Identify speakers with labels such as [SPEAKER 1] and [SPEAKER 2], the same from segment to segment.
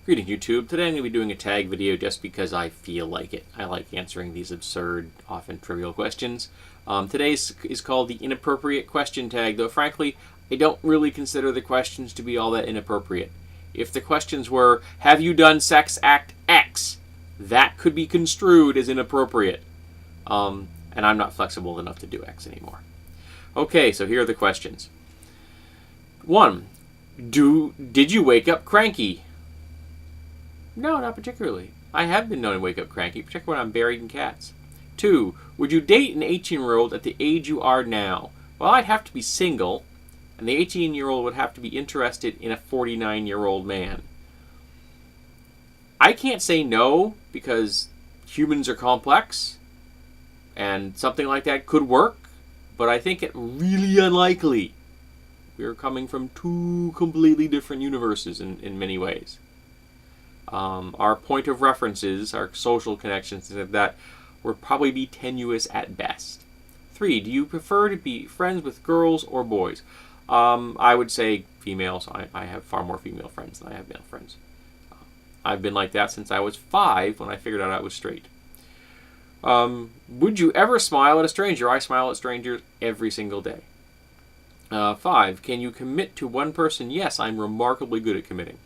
[SPEAKER 1] Greetings YouTube. Today I'm going to be doing a tag video just because I feel like it. I like answering these absurd, often trivial questions. Today's is called the Inappropriate Question Tag, though frankly, I don't really consider the questions to be all that inappropriate. If the questions were, have you done sex act X? That could be construed as inappropriate. And I'm not flexible enough to do X anymore. Okay, so here are the questions. 1. Did you wake up cranky? No, not particularly. I have been known to wake up cranky, particularly when I'm buried in cats. 2. Would you date an 18-year-old at the age you are now? Well, I'd have to be single, and the 18-year-old would have to be interested in a 49-year-old man. I can't say no, because humans are complex, and something like that could work, but I think it really unlikely. We're coming from two completely different universes in many ways. Our point of references, our social connections, that would probably be tenuous at best. 3. Do you prefer to be friends with girls or boys? I would say females. I have far more female friends than I have male friends. I've been like that since I was 5 when I figured out I was straight. Would you ever smile at a stranger? I smile at strangers every single day. 5. Can you commit to one person? Yes, I'm remarkably good at committing.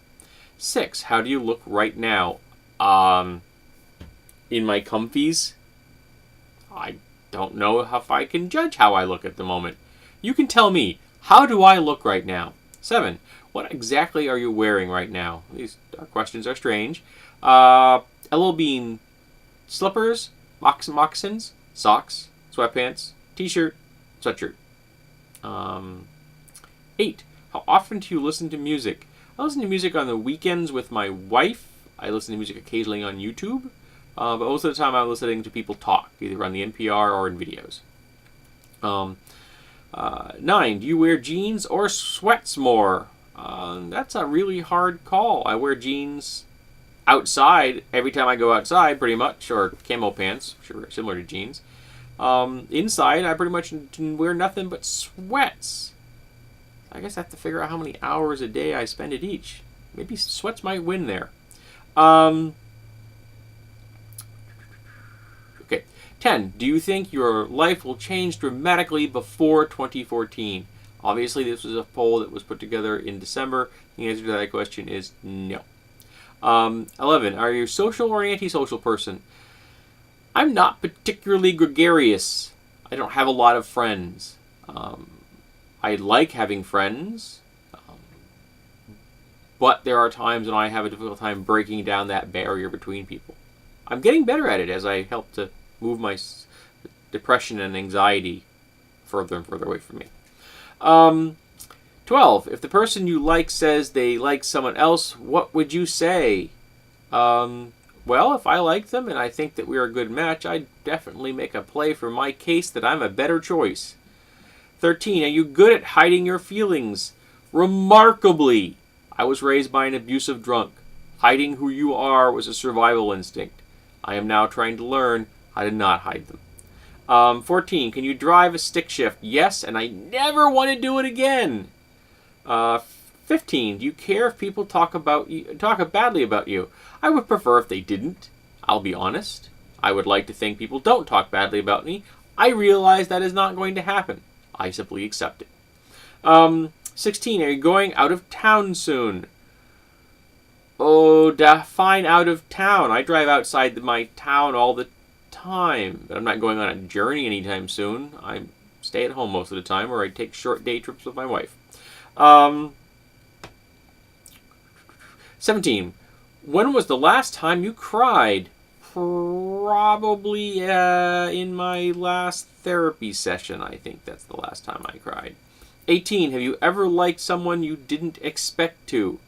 [SPEAKER 1] 6. How do you look right now? In my comfies? I don't know if I can judge how I look at the moment. You can tell me, how do I look right now? 7. What exactly are you wearing right now? These questions are strange. LL Bean, slippers, moccasins, socks, sweatpants, t-shirt, sweatshirt. 8. How often do you listen to music? I listen to music on the weekends with my wife. I listen to music occasionally on YouTube. But most of the time I'm listening to people talk, either on the NPR or in videos. 9. Do you wear jeans or sweats more? That's a really hard call. I wear jeans outside every time I go outside, pretty much, or camo pants, similar to jeans. Inside, I pretty much wear nothing but sweats. I guess I have to figure out how many hours a day I spend at each. Maybe sweats might win there. Okay. 10. Do you think your life will change dramatically before 2014? Obviously, this was a poll that was put together in December. The answer to that question is no. 11. Are you a social or antisocial person? I'm not particularly gregarious. I don't have a lot of friends. I like having friends, but there are times when I have a difficult time breaking down that barrier between people. I'm getting better at it as I help to move my depression and anxiety further and further away from me. 12. If the person you like says they like someone else, what would you say? Well, if I like them and I think that we're a good match, I'd definitely make a play for my case that I'm a better choice. 13. Are you good at hiding your feelings? Remarkably. I was raised by an abusive drunk. Hiding who you are was a survival instinct. I am now trying to learn how to not hide them. 14. Can you drive a stick shift? Yes, and I never want to do it again. 15. Do you care if people talk badly about you? I would prefer if they didn't. I'll be honest. I would like to think people don't talk badly about me. I realize that is not going to happen. I simply accept it. 16. Are you going out of town soon? Oh, define out of town. I drive outside my town all the time, but I'm not going on a journey anytime soon. I stay at home most of the time, or I take short day trips with my wife. 17. When was the last time you cried? Probably in my last therapy session. I think that's the last time I cried. 18. Have you ever liked someone you didn't expect to?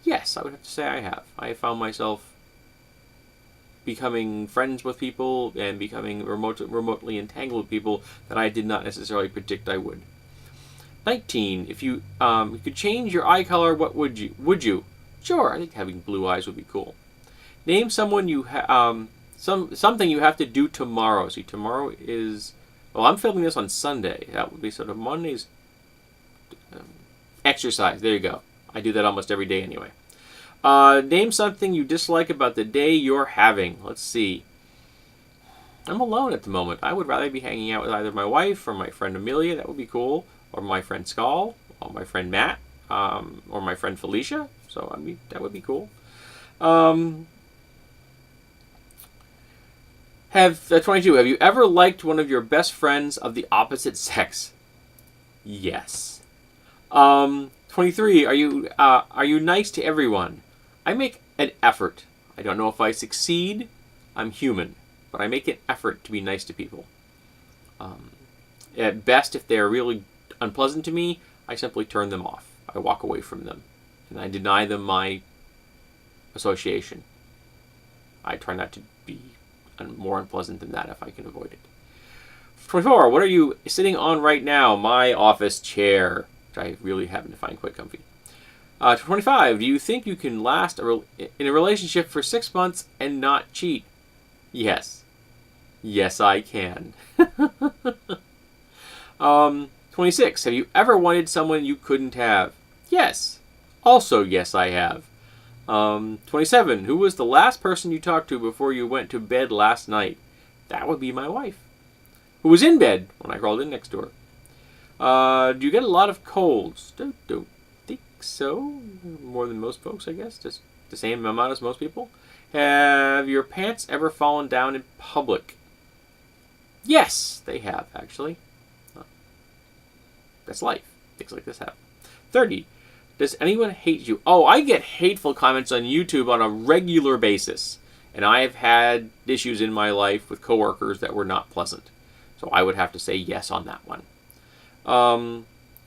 [SPEAKER 1] Yes, I would have to say I have. I found myself becoming friends with people and becoming remotely entangled with people that I did not necessarily predict I would. 19. If you could change your eye color, what would you? Would you? Sure, I think having blue eyes would be cool. Name someone something you have to do tomorrow. See, tomorrow is... Well, I'm filming this on Sunday. That would be sort of Monday's exercise. There you go. I do that almost every day anyway. Name something you dislike about the day you're having. Let's see. I'm alone at the moment. I would rather be hanging out with either my wife or my friend Amelia. That would be cool. Or my friend Skull. Or my friend Matt. Or my friend Felicia. So, I mean, that would be cool. Have 22. Have you ever liked one of your best friends of the opposite sex? Yes. 23. Are you nice to everyone? I make an effort. I don't know if I succeed. I'm human, but I make an effort to be nice to people. At best, if they are really unpleasant to me, I simply turn them off. I walk away from them, and I deny them my association. I try not to be more unpleasant than that if I can avoid it. 24. What are you sitting on right now? My office chair, which I really happen to find quite comfy. 25. Do you think you can last in a relationship for 6 months and not cheat? Yes. Yes, I can. 26. Have you ever wanted someone you couldn't have? Yes. Also, yes, I have. 27. Who was the last person you talked to before you went to bed last night? That would be my wife, who was in bed when I crawled in next door. Do you get a lot of colds? Don't think so. More than most folks, I guess. Just the same amount as most people. Have your pants ever fallen down in public? Yes, they have, actually. That's life. Things like this happen. 30. Does anyone hate you? Oh, I get hateful comments on YouTube on a regular basis. And I have had issues in my life with coworkers that were not pleasant. So I would have to say yes on that one.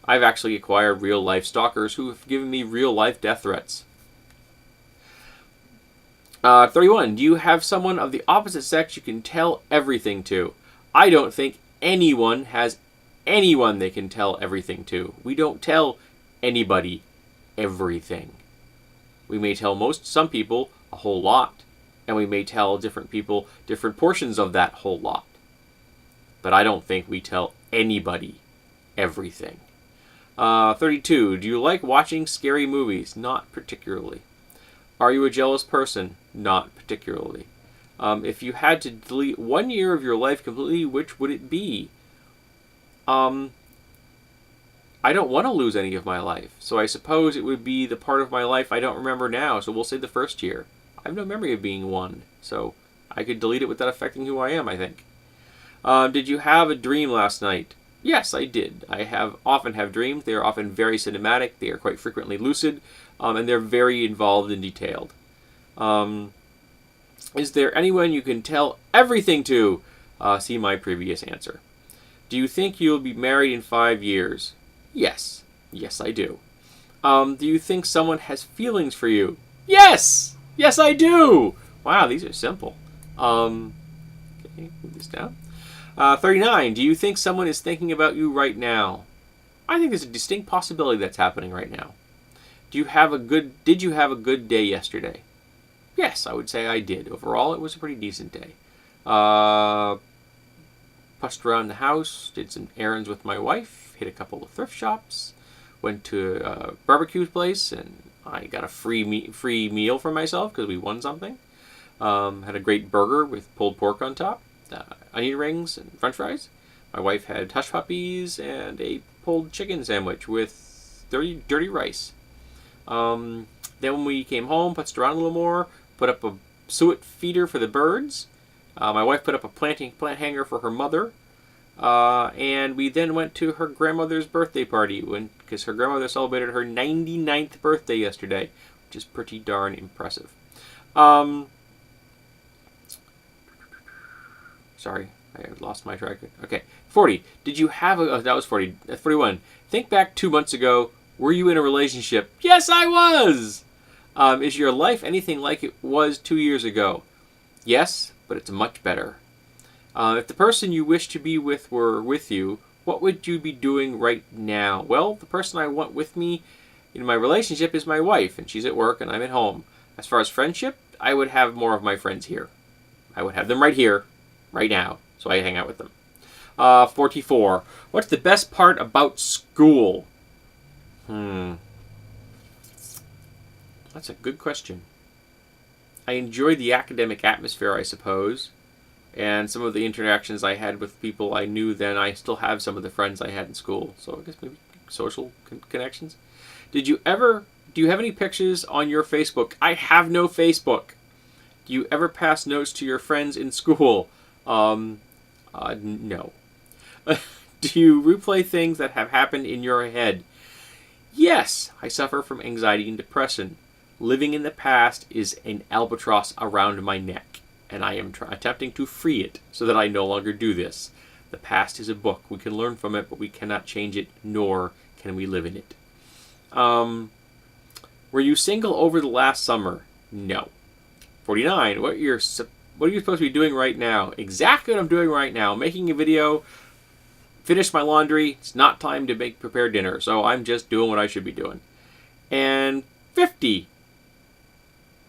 [SPEAKER 1] I've actually acquired real-life stalkers who have given me real-life death threats. 31. Do you have someone of the opposite sex you can tell everything to? I don't think anyone has anyone they can tell everything to. We don't tell anybody everything. We may tell some people a whole lot, and we may tell different people different portions of that whole lot. But I don't think we tell anybody everything. 32. Do you like watching scary movies? Not particularly. Are you a jealous person? Not particularly. If you had to delete 1 year of your life completely, which would it be? I don't want to lose any of my life, so I suppose it would be the part of my life I don't remember now, so we'll say the first year. I have no memory of being one, so I could delete it without affecting who I am, I think. Did you have a dream last night? Yes, I did. I often have dreams. They are often very cinematic. They are quite frequently lucid, and they're very involved and detailed. Is there anyone you can tell everything to? See my previous answer. Do you think you'll be married in 5 years? Yes. Yes, I do. Do you think someone has feelings for you? Yes! Yes, I do! Wow, these are simple. Okay, move this down. 39. Do you think someone is thinking about you right now? I think there's a distinct possibility that's happening right now. Did you have a good day yesterday? Yes, I would say I did. Overall, it was a pretty decent day. Pushed around the house, did some errands with my wife, hit a couple of thrift shops, went to a barbecue place, and I got a free meal for myself because we won something. Had a great burger with pulled pork on top, onion rings, and french fries. My wife had hush puppies and a pulled chicken sandwich with dirty rice. Then when we came home, putzed around a little more, put up a suet feeder for the birds. My wife put up a plant hanger for her mother. And we then went to her grandmother's birthday party because her grandmother celebrated her 99th birthday yesterday, which is pretty darn impressive. Sorry, I lost my track. Okay, 40. Did you have that was 40. 41. Think back 2 months ago. Were you in a relationship? Yes, I was! Is your life anything like it was 2 years ago? Yes, but it's much better. If the person you wish to be with were with you, what would you be doing right now? Well, the person I want with me in my relationship is my wife, and she's at work and I'm at home. As far as friendship, I would have more of my friends here. I would have them right here, right now, so I hang out with them. 44. What's the best part about school? That's a good question. I enjoyed the academic atmosphere, I suppose, and some of the interactions I had with people I knew then. I still have some of the friends I had in school, so I guess maybe social connections. Do you have any pictures on your Facebook? I have no Facebook. Do you ever pass notes to your friends in school? No. Do you replay things that have happened in your head? Yes, I suffer from anxiety and depression. Living in the past is an albatross around my neck, and I am attempting to free it so that I no longer do this. The past is a book. We can learn from it, but we cannot change it, nor can we live in it. Were you single over the last summer? No. 49. What are you supposed to be doing right now? Exactly what I'm doing right now. Making a video. Finished my laundry. It's not time to prepare dinner, so I'm just doing what I should be doing. And 50.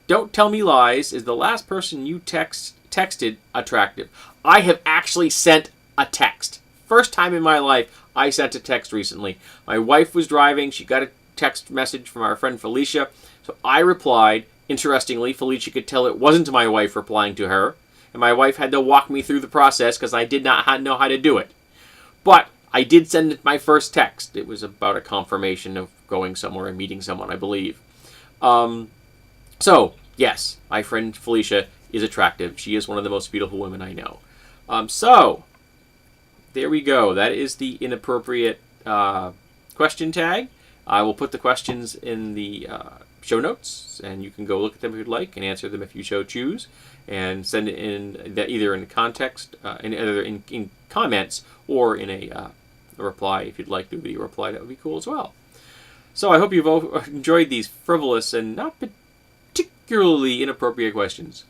[SPEAKER 1] Don't tell me lies. Is the last person you texted attractive? I have actually sent a text. First time in my life I sent a text recently. My wife was driving. She got a text message from our friend Felicia. So I replied. Interestingly, Felicia could tell it wasn't my wife replying to her. And my wife had to walk me through the process because I did not know how to do it. But I did send my first text. It was about a confirmation of going somewhere and meeting someone, I believe. So, yes, my friend Felicia is attractive. She is one of the most beautiful women I know. So, there we go. That is the inappropriate question tag. I will put the questions in the show notes, and you can go look at them if you'd like and answer them if you so choose, and send it in either in context, in comments, or in a reply if you'd like to be a reply. That would be cool as well. So I hope you've enjoyed these frivolous and not particularly inappropriate questions.